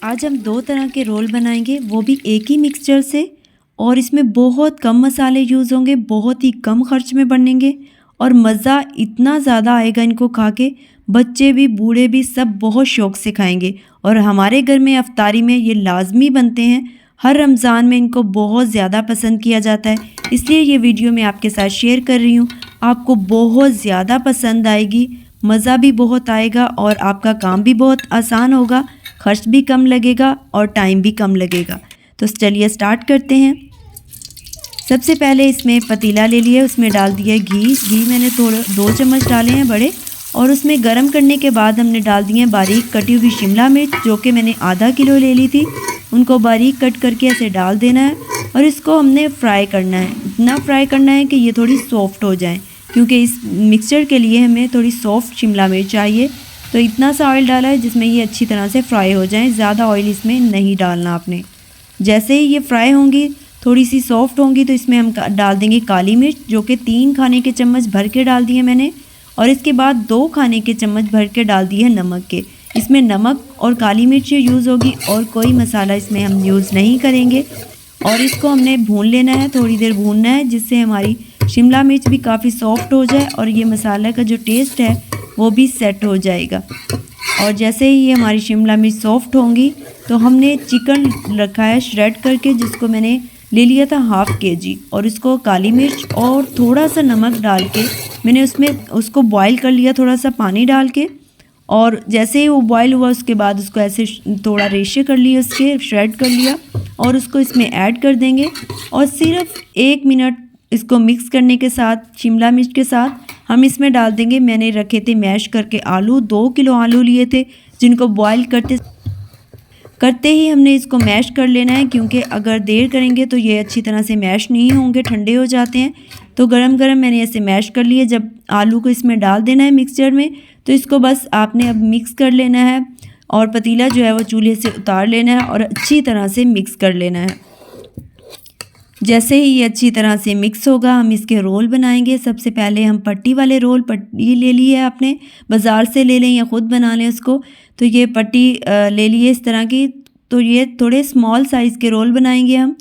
आज हम दो तरह के रोल बनाएंगे, वो भी एक ही मिक्सचर से। और इसमें बहुत कम मसाले यूज़ होंगे, बहुत ही कम खर्च में बनेंगे और मज़ा इतना ज़्यादा आएगा इनको खा के, बच्चे भी बूढ़े भी सब बहुत शौक़ से खाएंगे। और हमारे घर में अफ्तारी में ये लाजमी बनते हैं, हर रमज़ान में इनको बहुत ज़्यादा पसंद किया जाता है, इसलिए ये वीडियो मैं आपके साथ शेयर कर रही हूँ। आपको बहुत ज़्यादा पसंद आएगी, मज़ा भी बहुत आएगा और आपका काम भी बहुत आसान होगा, खर्च भी कम लगेगा और टाइम भी कम लगेगा। तो चलिए स्टार्ट करते हैं। सबसे पहले इसमें पतीला ले लिया, उसमें डाल दिया घी मैंने थोड़ा 2 चम्मच डाले हैं बड़े। और उसमें गरम करने के बाद हमने डाल दिए बारीक कटी हुई शिमला मिर्च, जो कि मैंने आधा किलो ले ली थी। उनको बारीक कट करके ऐसे डाल देना है और इसको हमने फ्राई करना है। इतना फ्राई करना है कि ये थोड़ी सॉफ्ट हो जाए, क्योंकि इस मिक्सचर के लिए हमें थोड़ी सॉफ्ट शिमला मिर्च चाहिए। तो इतना सा ऑयल डाला है जिसमें ये अच्छी तरह से फ्राई हो जाए, ज़्यादा ऑयल इसमें नहीं डालना आपने। जैसे ही ये फ्राई होंगी, थोड़ी सी सॉफ्ट होंगी, तो इसमें हम डाल देंगे काली मिर्च, जो कि 3 खाने के चम्मच भर के डाल दिए मैंने। और इसके बाद 2 खाने के चम्मच भर के डाल दिए नमक के। इसमें नमक और काली मिर्च यूज़ होगी और कोई मसाला इसमें हम यूज़ नहीं करेंगे। और इसको हमने भून लेना है, थोड़ी देर भूनना है, जिससे हमारी शिमला मिर्च भी काफ़ी सॉफ्ट हो जाए और ये मसाला का जो टेस्ट है वो भी सेट हो जाएगा। और जैसे ही ये हमारी शिमला मिर्च सॉफ्ट होंगी, तो हमने चिकन रखा है श्रेड करके, जिसको मैंने ले लिया था ½ kg। और इसको काली मिर्च और थोड़ा सा नमक डाल के मैंने उसको बॉईल कर लिया, थोड़ा सा पानी डाल के। और जैसे ही वो बॉईल हुआ, उसके बाद उसको ऐसे थोड़ा रेशे कर लिए, उसके श्रेड कर लिया और उसको इसमें ऐड कर देंगे। और सिर्फ 1 मिनट इसको मिक्स करने के साथ, शिमला मिर्च के साथ हम इसमें डाल देंगे, मैंने रखे थे मैश करके आलू, 2 किलो आलू लिए थे, जिनको बॉईल करते ही हमने इसको मैश कर लेना है, क्योंकि अगर देर करेंगे तो ये अच्छी तरह से मैश नहीं होंगे, ठंडे हो जाते हैं। तो गरम गरम मैंने ऐसे मैश कर लिए। जब आलू को इसमें डाल देना है मिक्सचर में, तो इसको बस आपने अब मिक्स कर लेना है और पतीला जो है वो चूल्हे से उतार लेना है और अच्छी तरह से मिक्स कर लेना है। जैसे ही ये अच्छी तरह से मिक्स होगा, हम इसके रोल बनाएंगे। सबसे पहले हम पट्टी वाले रोल, पट्टी ले ली है आपने, बाज़ार से ले लें या ख़ुद बना लें उसको। तो ये पट्टी ले लिए इस तरह की। तो ये थोड़े स्मॉल साइज़ के रोल बनाएंगे हम।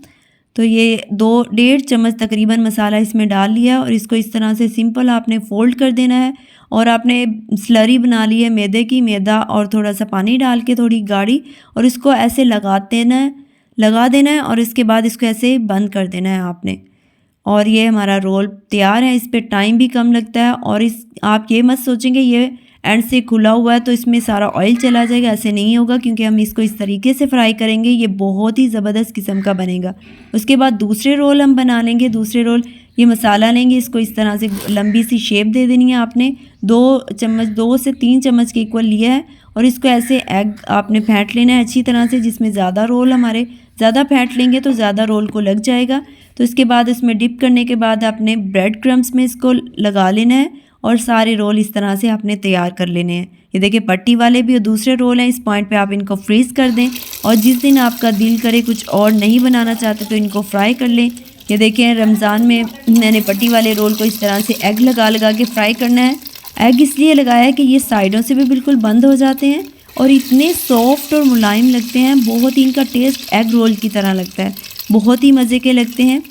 तो ये 1.5 चम्मच तकरीबन मसाला इसमें डाल लिया और इसको इस तरह से सिंपल आपने फ़ोल्ड कर देना है। और आपने स्लरी बना ली है मैदे की, मैदा और थोड़ा सा पानी डाल के थोड़ी गाढ़ी, और इसको ऐसे लगा देना है और इसके बाद इसको ऐसे बंद कर देना है आपने। और ये हमारा रोल तैयार है। इस पे टाइम भी कम लगता है। और आप ये मत सोचेंगे ये एंड से खुला हुआ है तो इसमें सारा ऑयल चला जाएगा, ऐसे नहीं होगा, क्योंकि हम इसको इस तरीके से फ्राई करेंगे, ये बहुत ही ज़बरदस्त किस्म का बनेगा। उसके बाद दूसरे रोल हम बना लेंगे। दूसरे रोल ये मसाला लेंगे, इसको इस तरह से लंबी सी शेप दे देनी है आपने। 2 से 3 चम्मच के इक्वल लिया है और इसको ऐसे एग आपने फेंट लेना है अच्छी तरह से, जिसमें ज़्यादा रोल हमारे ज़्यादा फेंट लेंगे तो ज़्यादा रोल को लग जाएगा। तो इसके बाद इसमें डिप करने के बाद आपने ब्रेड क्रम्स में इसको लगा लेना है और सारे रोल इस तरह से आपने तैयार कर लेने हैं। ये देखिए पट्टी वाले भी और दूसरे रोल हैं। इस पॉइंट पे आप इनको फ्रीज़ कर दें और जिस दिन आपका दिल करे कुछ और नहीं बनाना चाहते तो इनको फ्राई कर लें। ये देखें रमज़ान में मैंने पट्टी वाले रोल को इस तरह से एग लगा के फ्राई करना है। एग इसलिए लगाया है कि ये साइडों से भी बिल्कुल बंद हो जाते हैं और इतने सॉफ्ट और मुलायम लगते हैं, बहुत ही इनका टेस्ट एग रोल की तरह लगता है, बहुत ही मज़े के लगते हैं।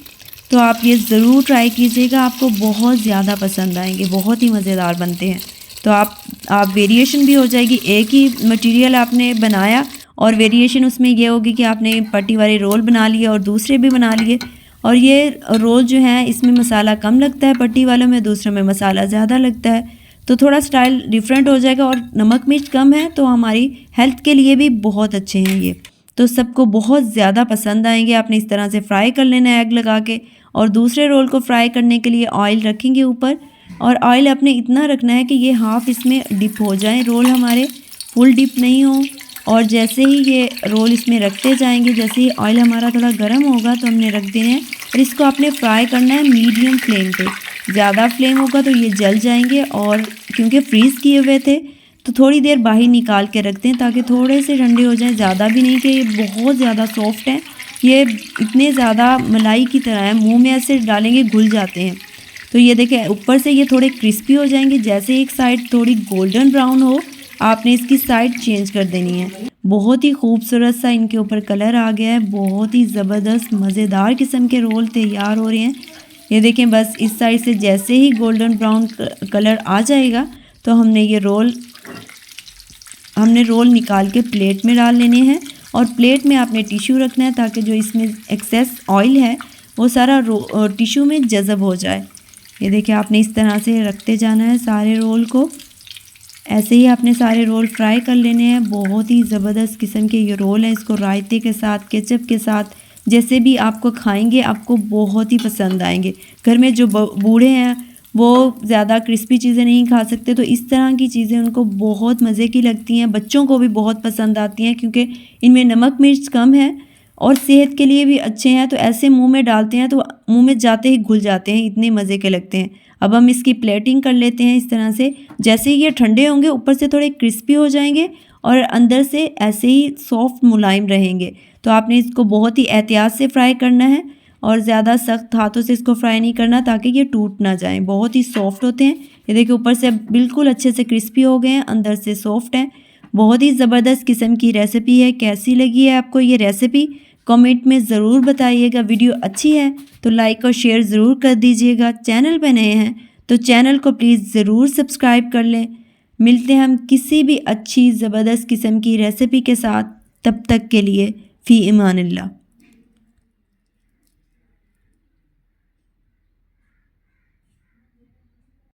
तो आप ये ज़रूर ट्राई कीजिएगा, आपको बहुत ज़्यादा पसंद आएंगे, बहुत ही मज़ेदार बनते हैं। तो आप वेरिएशन भी हो जाएगी, एक ही मटेरियल आपने बनाया और वेरिएशन उसमें ये होगी कि आपने पट्टी वाले रोल बना लिए और दूसरे भी बना लिए। और ये रोल जो है इसमें मसाला कम लगता है पट्टी वालों में, दूसरों में मसाला ज़्यादा लगता है, तो थोड़ा स्टाइल डिफरेंट हो जाएगा। और नमक मिर्च कम है तो हमारी हेल्थ के लिए भी बहुत अच्छे हैं ये, तो सबको बहुत ज़्यादा पसंद आएंगे। आपने इस तरह से फ्राई कर लेना है एग लगा के। और दूसरे रोल को फ्राई करने के लिए ऑयल रखेंगे ऊपर, और ऑयल अपने इतना रखना है कि ये हाफ़ इसमें डिप हो जाए, रोल हमारे फुल डिप नहीं हो। और जैसे ही ये रोल इसमें रखते जाएंगे, जैसे ही ऑयल हमारा थोड़ा गर्म होगा तो हमने रख देने हैं और इसको आपने फ्राई करना है मीडियम फ्लेम पे। ज़्यादा फ्लेम होगा तो ये जल जाएंगे, और क्योंकि फ्रीज़ किए हुए थे तो थोड़ी देर बाहर निकाल के रखते हैं ताकि थोड़े से ठंडे हो जाएं, ज़्यादा भी नहीं कि ये बहुत ज़्यादा सॉफ्ट हैं, ये इतने ज़्यादा मलाई की तरह है, मुंह में ऐसे डालेंगे घुल जाते हैं। तो ये देखें ऊपर से ये थोड़े क्रिस्पी हो जाएंगे। जैसे एक साइड थोड़ी गोल्डन ब्राउन हो, आपने इसकी साइड चेंज कर देनी है। बहुत ही खूबसूरत सा इनके ऊपर कलर आ गया है। बहुत ही ज़बरदस्त मज़ेदार किस्म के रोल तैयार हो रहे हैं। ये देखें, बस इस साइड से जैसे ही गोल्डन ब्राउन कलर आ जाएगा तो हमने रोल निकाल के प्लेट में डाल लेने हैं। और प्लेट में आपने टिश्यू रखना है ताकि जो इसमें एक्सेस ऑयल है वो सारा टिश्यू में जज़ब हो जाए। ये देखिए, आपने इस तरह से रखते जाना है सारे रोल को। ऐसे ही आपने सारे रोल फ्राई कर लेने हैं। बहुत ही ज़बरदस्त किस्म के ये रोल हैं। इसको रायते के साथ, केचप के साथ, जैसे भी आपको खाएंगे आपको बहुत ही पसंद आएंगे। घर में जो बूढ़े हैं वो ज़्यादा क्रिस्पी चीज़ें नहीं खा सकते, तो इस तरह की चीज़ें उनको बहुत मज़े की लगती हैं। बच्चों को भी बहुत पसंद आती हैं क्योंकि इनमें नमक मिर्च कम है और सेहत के लिए भी अच्छे हैं। तो ऐसे मुंह में डालते हैं तो मुंह में जाते ही घुल जाते हैं, इतने मज़े के लगते हैं। अब हम इसकी प्लेटिंग कर लेते हैं इस तरह से। जैसे ही ये ठंडे होंगे ऊपर से थोड़े क्रिस्पी हो जाएंगे और अंदर से ऐसे ही सॉफ्ट मुलायम रहेंगे। तो आपने इसको बहुत ही एहतियात से फ्राई करना है और ज़्यादा सख्त हाथों से इसको फ्राई नहीं करना ताकि ये टूट ना जाए। बहुत ही सॉफ्ट होते हैं। ये देखिए, ऊपर से बिल्कुल अच्छे से क्रिस्पी हो गए हैं, अंदर से सॉफ्ट हैं। बहुत ही ज़बरदस्त किस्म की रेसिपी है। कैसी लगी है आपको ये रेसिपी कमेंट में ज़रूर बताइएगा। वीडियो अच्छी है तो लाइक और शेयर ज़रूर कर दीजिएगा। चैनल पे नए हैं तो चैनल को प्लीज़ ज़रूर सब्सक्राइब कर लें। मिलते हैं हम किसी भी अच्छी ज़बरदस्त किस्म की रेसिपी के साथ। तब तक के लिए फ़ी इमानिल्लाह।